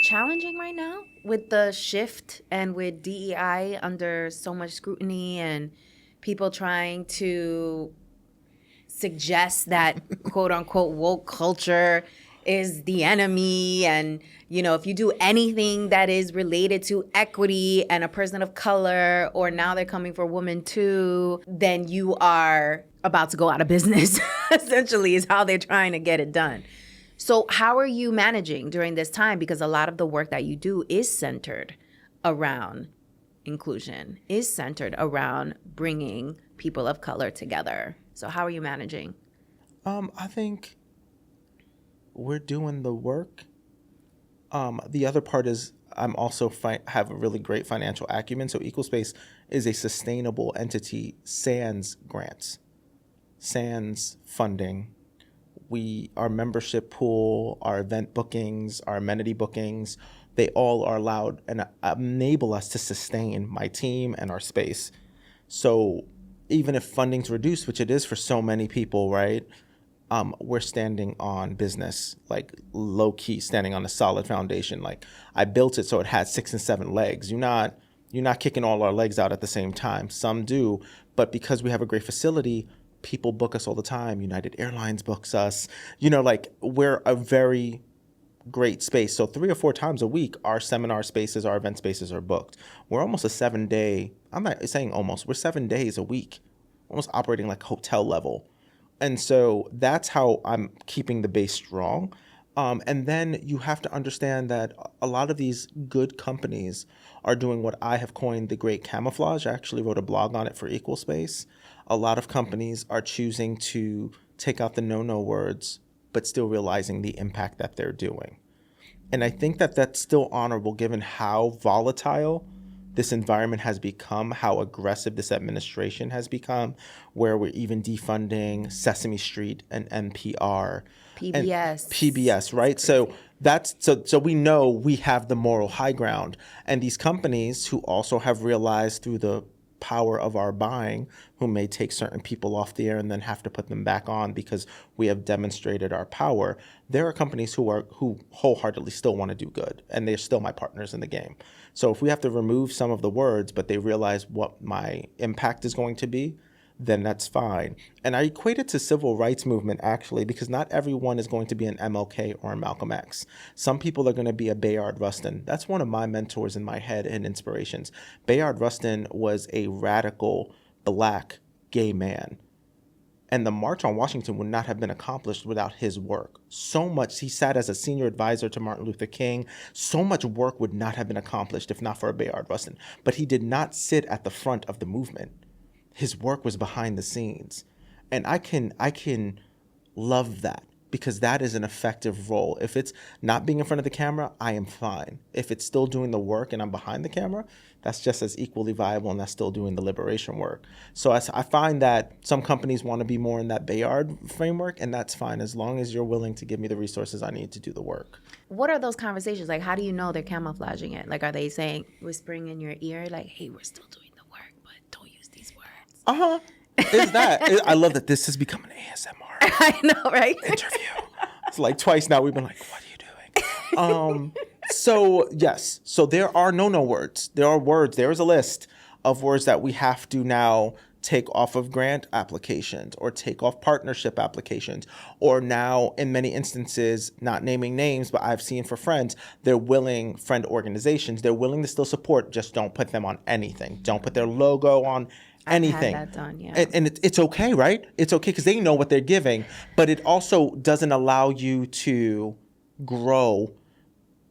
challenging right now with the shift and with DEI under so much scrutiny and people trying to suggest that quote unquote woke culture is the enemy, and if you do anything that is related to equity and a person of color, or now they're coming for women too, then you are about to go out of business essentially is how they're trying to get it done. So how are you managing during this time? Because a lot of the work that you do is centered around inclusion, is centered around bringing people of color together. So how are you managing? I think we're doing the work. The other part is I'm also have a really great financial acumen. So Equal is a sustainable entity, sans grants, sans funding. Our membership pool, our event bookings, our amenity bookings, they all are allowed and enable us to sustain my team and our space. So even if funding's reduced, which it is for so many people, right? We're standing on business, like low key, standing on a solid foundation. Like I built it so it had 6 and 7 legs. You're not kicking all our legs out at the same time. Some do, but because we have a great facility, people book us all the time. United Airlines books us. We're a very great space. So 3 or 4 times a week, our seminar spaces, our event spaces are booked. We're almost a 7-day. I'm not saying almost. We're 7 days a week, almost operating like hotel level. And so that's how I'm keeping the base strong. And then you have to understand that a lot of these good companies are doing what I have coined the great camouflage. I actually wrote a blog on it for Equal Space. A lot of companies are choosing to take out the no words, but still realizing the impact that they're doing. And I think that that's still honorable given how volatile this environment has become, how aggressive this administration has become, where we're even defunding Sesame Street and NPR. PBS, right? So so we know we have the moral high ground. And these companies who also have realized through the power of our buying, who may take certain people off the air and then have to put them back on because we have demonstrated our power. There are companies who wholeheartedly still want to do good, and they're still my partners in the game. So if we have to remove some of the words, but they realize what my impact is going to be, then that's fine. And I equate it to civil rights movement, actually, because not everyone is going to be an MLK or a Malcolm X. Some people are going to be a Bayard Rustin. That's one of my mentors in my head and inspirations. Bayard Rustin was a radical Black gay man. And the March on Washington would not have been accomplished without his work. So much, he sat as a senior advisor to Martin Luther King. So much work would not have been accomplished if not for Bayard Rustin. But he did not sit at the front of the movement. His work was behind the scenes. And I can love that, because that is an effective role. If it's not being in front of the camera, I am fine. If it's still doing the work and I'm behind the camera, that's just as equally viable, and that's still doing the liberation work. So I find that some companies want to be more in that Bayard framework, and that's fine as long as you're willing to give me the resources I need to do the work. What are those conversations like? How do you know they're camouflaging it? Like, are they whispering in your ear, like, hey, we're still doing the work, but don't use these words? Is that? I love that this has become an ASMR. I know, right? Interview. It's like twice now we've been like, what are you doing? So yes. So there are no words. There are words. There is a list of words that we have to now take off of grant applications or take off partnership applications, or now in many instances, not naming names, but I've seen for friends, friend organizations, they're willing to still support, just don't put them on anything. Don't put their logo on anything. I've had that done, yeah. And it's okay, right? It's okay because they know what they're giving, but it also doesn't allow you to grow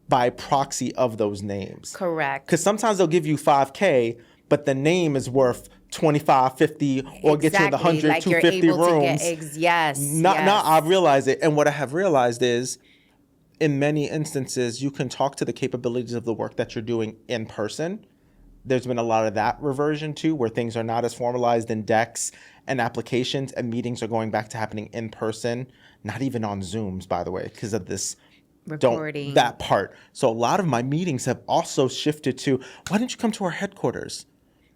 by proxy of those names. Correct. Because sometimes they'll give you $5K, but the name is worth 25, 50, or get you the 100, like 250 rooms. Yes. Now I realize it. And what I have realized is, in many instances, you can talk to the capabilities of the work that you're doing in person. There's been a lot of that reversion too, where things are not as formalized in decks and applications, and meetings are going back to happening in person, not even on Zooms, by the way, because of this recording. That part. So a lot of my meetings have also shifted to, why don't you come to our headquarters?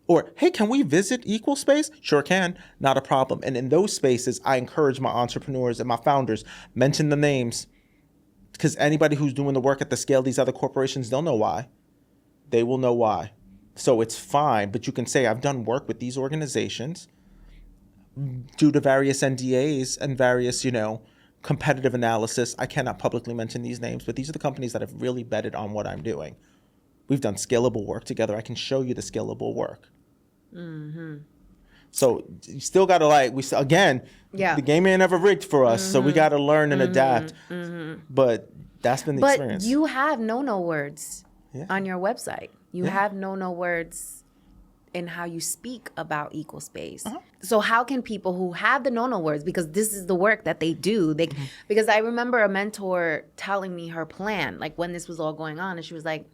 Or, hey, can we visit Equal Space? Sure can, not a problem. And in those spaces, I encourage my entrepreneurs and my founders, mention the names, Because anybody who's doing the work at the scale of these other corporations, they'll know why. They will know why. So it's fine, but you can say, I've done work with these organizations due to various NDAs and various, competitive analysis. I cannot publicly mention these names, but these are the companies that have really betted on what I'm doing. We've done scalable work together. I can show you the scalable work. Mm-hmm. So you still got to the game ain't ever rigged for us. So we got to learn and adapt. But that's been the experience. But you have no words on your website. You have no words in how you speak about equal space. So how can people who have the no words, because this is the work that they do, because I remember a mentor telling me her plan, like when this was all going on, and she was like,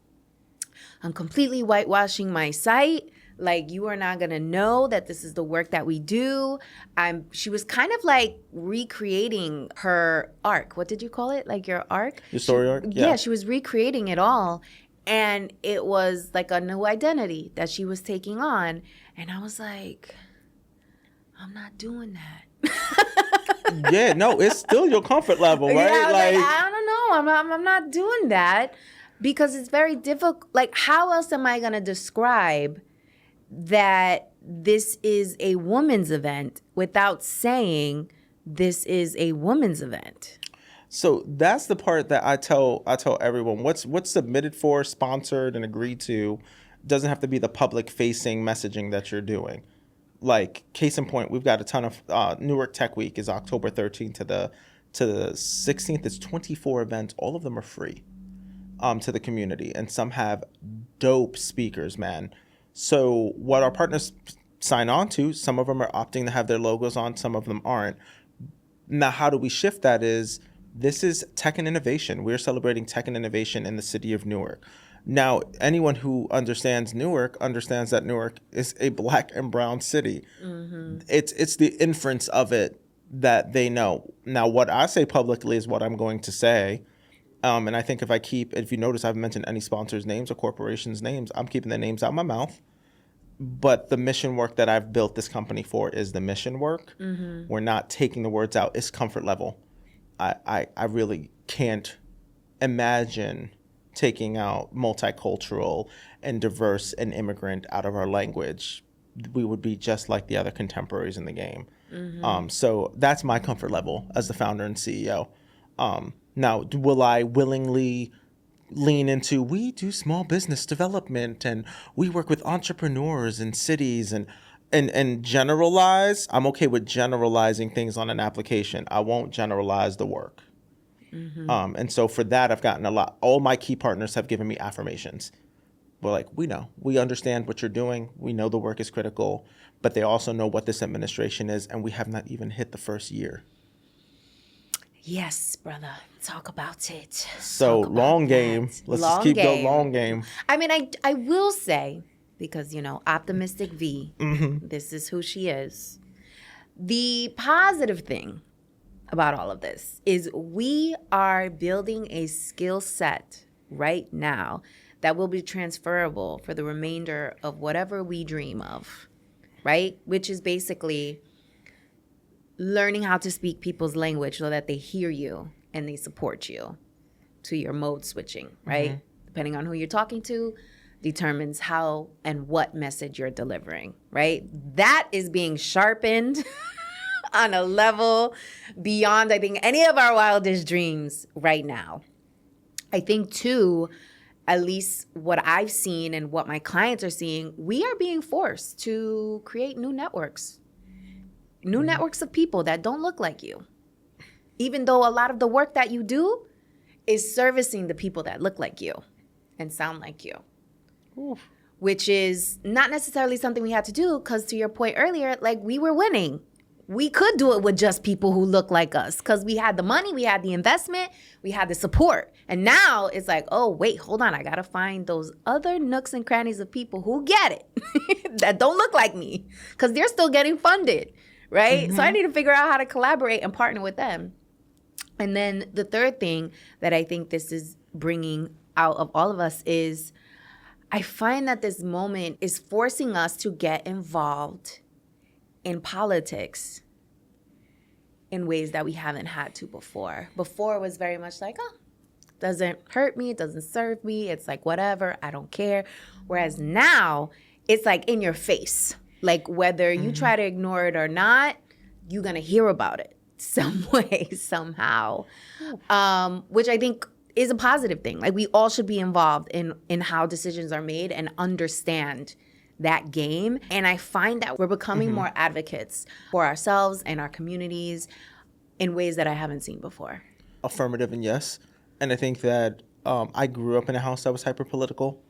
I'm completely whitewashing my site. Like, you are not going to know that this is the work that we do. She was kind of like recreating her arc. What did you call it? Like your arc? Your story arc? Yeah, she was recreating it all. And it was like a new identity that she was taking on. And I was like, I'm not doing that. Yeah, no, it's still your comfort level, right? Yeah, I don't know. I'm not doing that because it's very difficult. Like, how else am I going to describe that this is a woman's event without saying this is a woman's event? So that's the part that I tell everyone. What's submitted for, sponsored, and agreed to doesn't have to be the public facing messaging that you're doing. Like, case in point, we've got a ton of Newark Tech Week is October 13th to the 16th. It's 24 events. All of them are free to the community, and some have dope speakers, man. So what our partners sign on to, some of them are opting to have their logos on, some of them aren't. Now, how do we shift that this is tech and innovation. We're celebrating tech and innovation in the city of Newark. Now, anyone who understands Newark understands that Newark is a Black and brown city. Mm-hmm. It's the inference of it that they know. Now, what I say publicly is what I'm going to say. And I think if you notice, I haven't mentioned any sponsors' names or corporations' names. I'm keeping their names out of my mouth. But the mission work that I've built this company for is the mission work. Mm-hmm. We're not taking the words out. It's comfort level. I really can't imagine taking out multicultural and diverse and immigrant out of our language. We would be just like the other contemporaries in the game. Mm-hmm. So that's my comfort level as the founder and CEO. Now, will I willingly lean into, we do small business development and we work with entrepreneurs in cities and generalize? I'm okay with generalizing things on an application. I won't generalize the work. Mm-hmm. And so for that, I've gotten a lot. All my key partners have given me affirmations. We're like, we know. We understand what you're doing. We know the work is critical, but they also know what this administration is, and we have not even hit the first year. Yes, brother. Talk about it. So long game. Let's just keep the long game. I mean, I will say, because, optimistic V, mm-hmm. This is who she is. The positive thing about all of this is we are building a skill set right now that will be transferable for the remainder of whatever we dream of, right? Which is basically learning how to speak people's language so that they hear you and they support you, to your mode switching, right? Mm-hmm. Depending on who you're talking to determines how and what message you're delivering, right? That is being sharpened on a level beyond, I think, any of our wildest dreams right now. I think, too, at least what I've seen and what my clients are seeing, we are being forced to create new networks. New mm-hmm. networks of people that don't look like you. Even though a lot of the work that you do is servicing the people that look like you and sound like you. Oof. Which is not necessarily something we had to do because, to your point earlier, like, we were winning. We could do it with just people who look like us because we had the money, we had the investment, we had the support. And now it's like, oh, wait, hold on. I got to find those other nooks and crannies of people who get it that don't look like me because they're still getting funded, right? Mm-hmm. So I need to figure out how to collaborate and partner with them. And then the third thing that I think this is bringing out of all of us is I find that this moment is forcing us to get involved in politics in ways that we haven't had to before. Before it was very much like, oh, doesn't hurt me, it doesn't serve me. It's like, whatever, I don't care. Whereas now, it's like in your face. Like, whether you try to ignore it or not, you're going to hear about it some way, somehow, which I think is a positive thing. Like, we all should be involved in how decisions are made and understand that game. And I find that we're becoming more advocates for ourselves and our communities in ways that I haven't seen before. Affirmative and yes. And I think that I grew up in a house that was hyper political.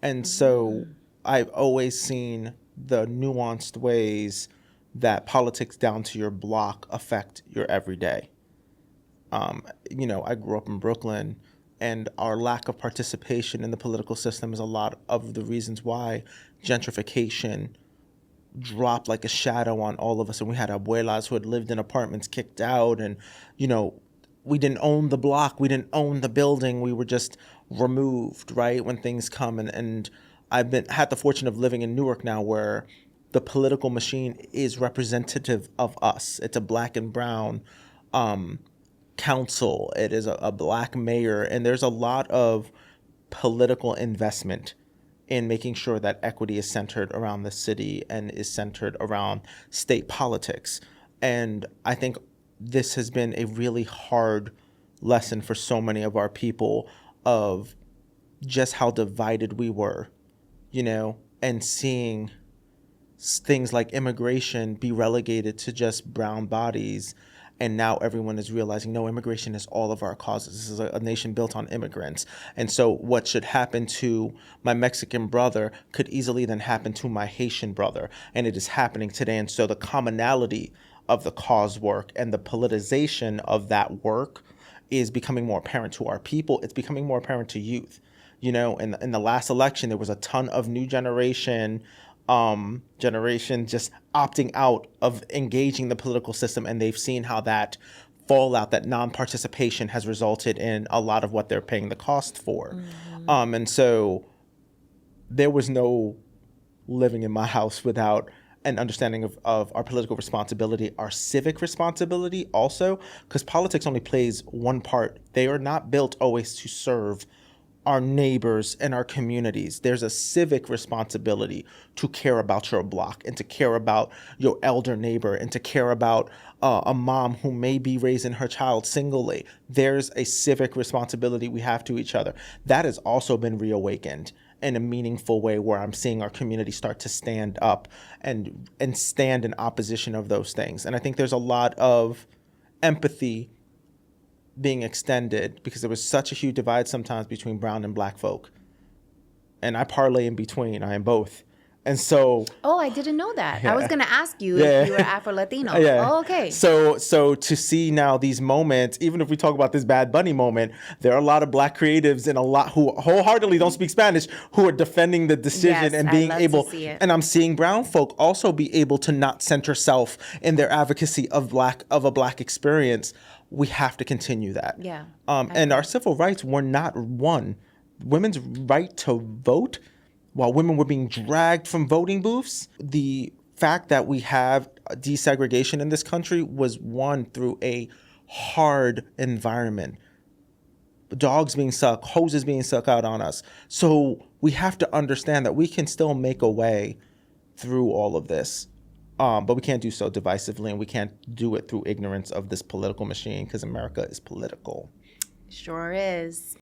And so I've always seen the nuanced ways that politics down to your block affect your everyday. I grew up in Brooklyn, and our lack of participation in the political system is a lot of the reasons why gentrification dropped like a shadow on all of us. And we had abuelas who had lived in apartments kicked out, and, we didn't own the block, we didn't own the building, we were just removed, right, when things come. And I've had the fortune of living in Newark now, where the political machine is representative of us. It's a black and brown council. It is a black mayor. And there's a lot of political investment in making sure that equity is centered around the city and is centered around state politics. And I think this has been a really hard lesson for so many of our people of just how divided we were, and seeing things like immigration be relegated to just brown bodies. And now everyone is realizing, no, immigration is all of our causes. This is a nation built on immigrants. And so what should happen to my Mexican brother could easily then happen to my Haitian brother. And it is happening today. And so the commonality of the cause work and the politicization of that work is becoming more apparent to our people. It's becoming more apparent to youth. In the last election, there was a ton of new generation just opting out of engaging the political system, and they've seen how that fallout, that non-participation, has resulted in a lot of what they're paying the cost for. And so there was no living in my house without an understanding of our political responsibility, our civic responsibility also, because politics only plays one part. They are not built always to serve our neighbors and our communities. There's a civic responsibility to care about your block and to care about your elder neighbor and to care about a mom who may be raising her child singly. There's a civic responsibility we have to each other. That has also been reawakened in a meaningful way, where I'm seeing our community start to stand up and stand in opposition of those things. And I think there's a lot of empathy being extended, because there was such a huge divide sometimes between brown and black folk. And I parlay in between. I am both. And so... Oh, I didn't know that. Yeah. I was going to ask you if you were Afro-Latino. Yeah. Oh, okay. So to see now these moments, even if we talk about this Bad Bunny moment, there are a lot of black creatives and a lot who wholeheartedly don't speak Spanish who are defending the decision and being able... to see it. And I'm seeing brown folk also be able to not center self in their advocacy of a black experience. We have to continue that. Yeah. And our civil rights were not won. Women's right to vote, while women were being dragged from voting booths, the fact that we have desegregation in this country was won through a hard environment. Dogs being sucked, hoses being sucked out on us. So we have to understand that we can still make a way through all of this. But we can't do so divisively, and we can't do it through ignorance of this political machine, because America is political. Sure is.